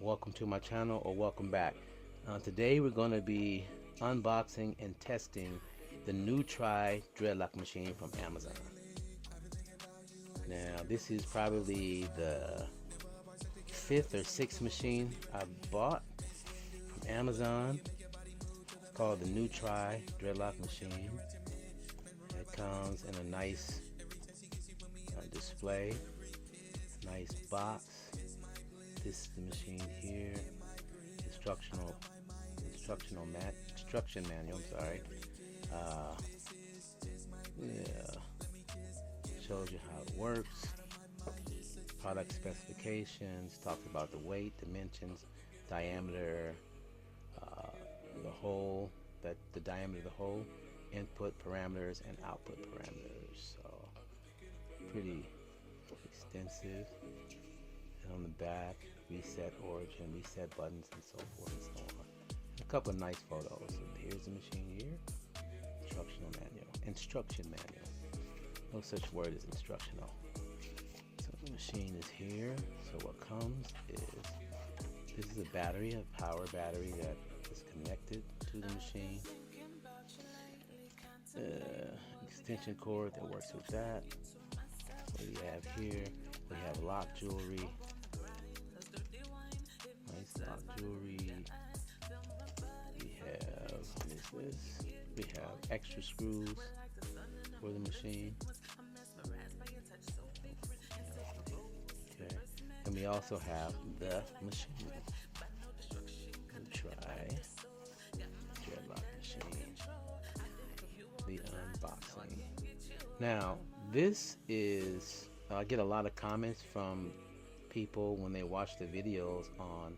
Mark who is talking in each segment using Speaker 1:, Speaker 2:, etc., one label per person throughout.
Speaker 1: welcome to my channel or welcome back. Today we're going to be unboxing and testing the NewTry Dreadlock machine from Amazon. Now this is probably the fifth or sixth machine I bought from Amazon. It's called the NewTry Dreadlock machine. It comes in a nice display, nice box. This is the machine here. Instruction manual. I'm sorry. Uh, yeah, shows you how it works. Product specifications. Talks about the weight, dimensions, diameter, uh, the hole, the diameter of the hole, input parameters and output parameters. So pretty extensive. And on the back, reset origin, reset buttons, and so forth and so on. A couple of nice photos. So here's the machine here. Instruction manual. No such word as instructional. So the machine is here. So what comes is this is a battery, a power battery that is connected to the machine. Extension cord that works with that. What we have here, we have lock jewelry. Nice lock jewelry. We have, what is this? We have extra screws for the machine. Okay. And we also have the machine. NewTry Dreadlock machine. The unboxing. Now, this is, I get a lot of comments from people when they watch the videos on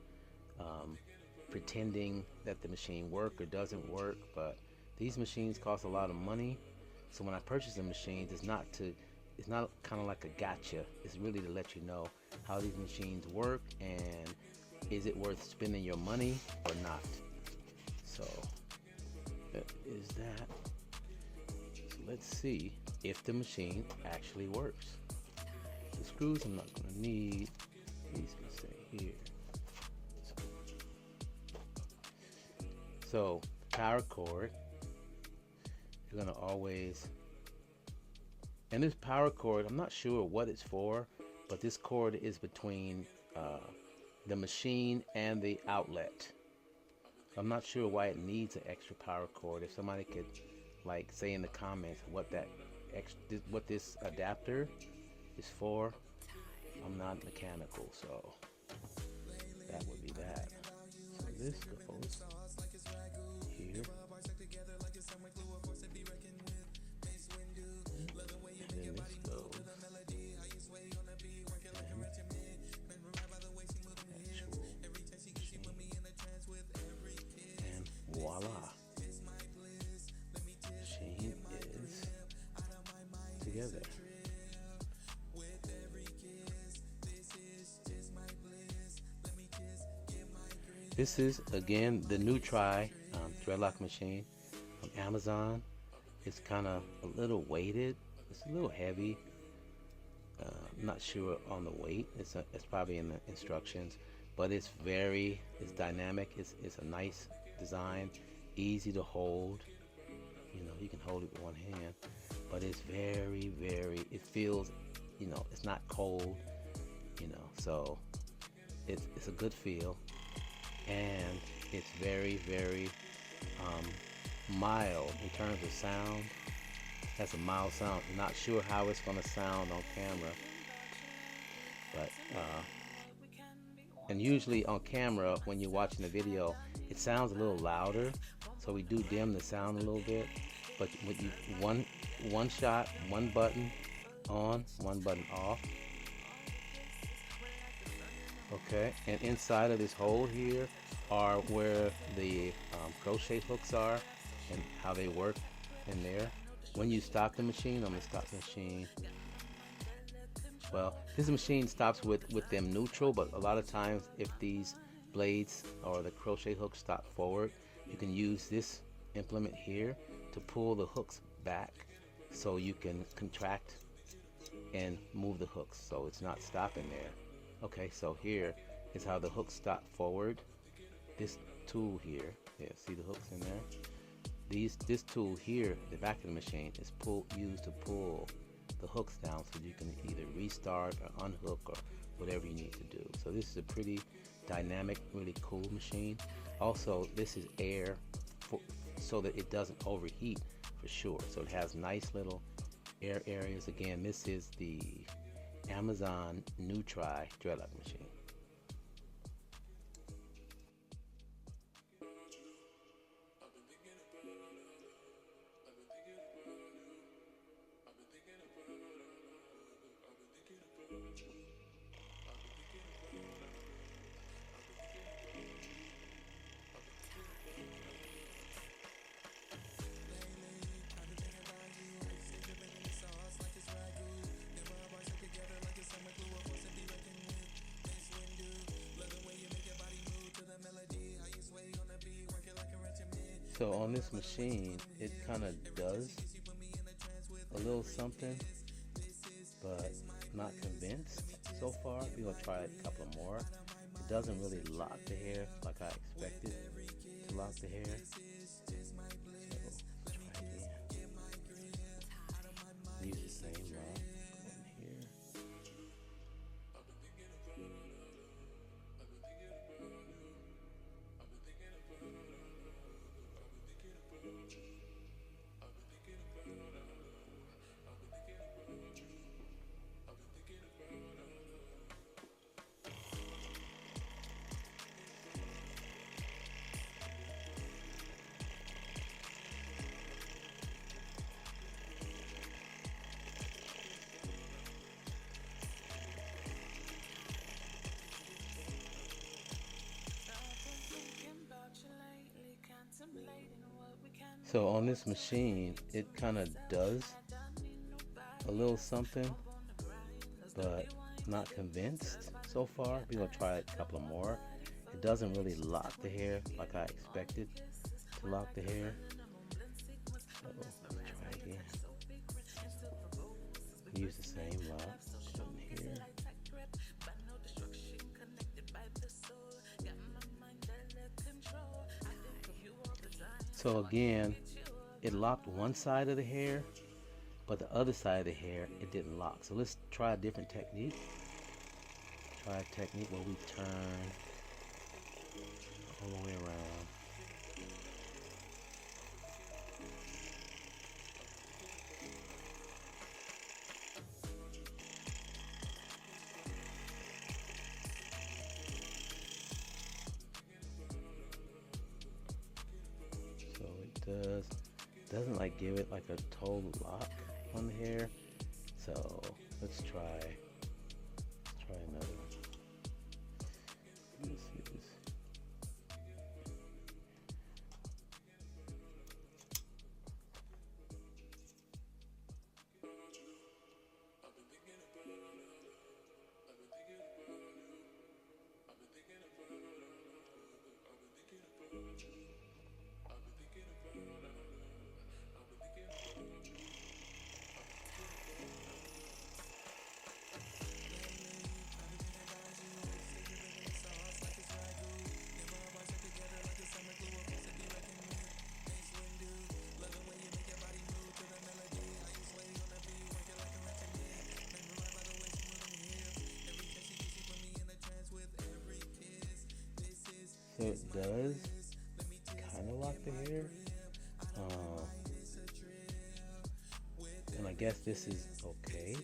Speaker 1: pretending that the machine works or doesn't work, but these machines cost a lot of money. So when I purchase a machine, it's not kind of like a gotcha. It's really to let you know how these machines work and is it worth spending your money or not. So that is that. So let's see if the machine actually works. The screws I'm not going to need. These can stay here. So power cord, you're going to always, and this power cord, I'm not sure what it's for, but this cord is between the machine and the outlet. I'm not sure why it needs an extra power cord. If somebody could like say in the comments what this adapter is for. I'm not mechanical, so that would be that. So this goes here, and then this goes, and voila, machine is together. This is again the NewTry Dreadlock machine from Amazon. It's kind of a little weighted. It's a little heavy. I'm not sure on the weight. It's probably in the instructions, but it's dynamic. It's a nice design, easy to hold. You know, you can hold it with one hand, but it's very, it feels, it's not cold, so it's a good feel, and it's very, mild in terms of sound. That's a mild sound. Not sure how it's going to sound on camera, but and usually on camera when you're watching the video it sounds a little louder, so we do dim the sound a little bit. But with you one shot, one button on, one button off. Okay, and inside of this hole here are where the crochet hooks are and how they work in there. When you stop the machine, I'm gonna stop the machine. Well, this machine stops with them neutral, but a lot of times if these blades or the crochet hooks stop forward, you can use this implement here to pull the hooks back so you can contract and move the hooks so it's not stopping there. Okay, so here is how the hooks stop forward. This tool here, yeah, see the hooks in there? This tool here, the back of the machine, is used to pull the hooks down so you can either restart or unhook or whatever you need to do. So this is a pretty dynamic, really cool machine. Also, this is air so that it doesn't overheat for sure. So it has nice little air areas. Again, this is the Amazon NewTry Dreadlock machine. So on this machine, it kind of does a little something, but not convinced so far. We're gonna try a couple more. It doesn't really lock the hair like I expected to lock the hair. So let's try again. Use the same lock. Go in here. So on this machine, it kind of does a little something, but not convinced so far. We're gonna try a couple more. It doesn't really lock the hair like I expected to lock the hair. So let's try again. Use the same lock. Go in here. So again, it locked one side of the hair, but the other side of the hair, it didn't lock. So let's try a different technique. Try a technique where we turn all the way around. So it doesn't like give it like a total lock on the hair. So let's try another one. Let's see this. So it does kind of lock the hair, and I guess this is okay,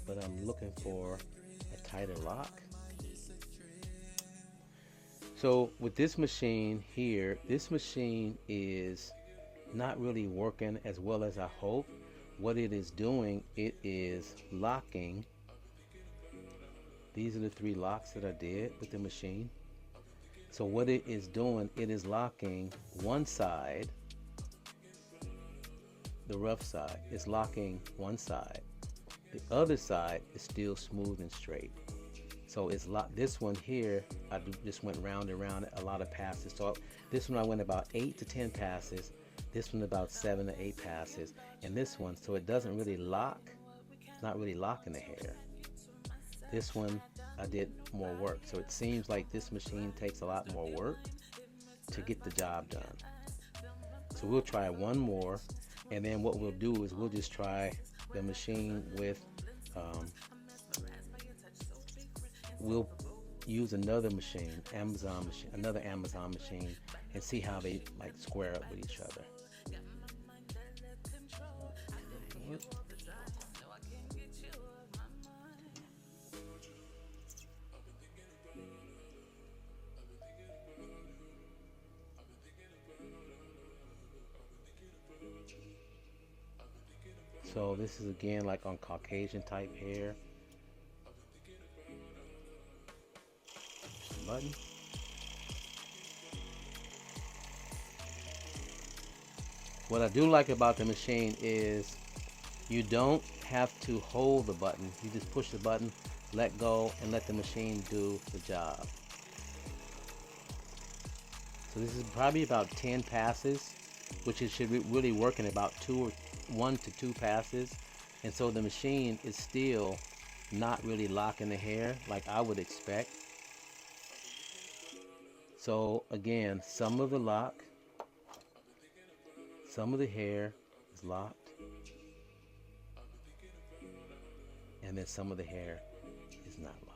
Speaker 1: but I'm looking for a tighter lock. So with this machine here, this machine is not really working as well as I hope. What it is doing, it is locking. These are the 3 locks that I did with the machine. So what it is doing, it is locking one side, the rough side. It's locking one side. The other side is still smooth and straight. So it's locked. This one here, I just went round and round a lot of passes. So this one I went about 8 to 10 passes. This one about 7 to 8 passes. And this one, so it doesn't really lock. It's not really locking the hair. This one I did more work. So it seems like this machine takes a lot more work to get the job done. So we'll try one more, and then what we'll do is we'll just try the machine with, um, we'll use another machine, another Amazon machine, and see how they like square up with each other. So this is again like on Caucasian type hair. Button. What I do like about the machine is you don't have to hold the button. You just push the button, let go, and let the machine do the job. So this is probably about 10 passes, which it should really work in about 1 to 2 passes. And so the machine is still not really locking the hair like I would expect. So again, some of the lock, some of the hair is locked, and then some of the hair is not locked.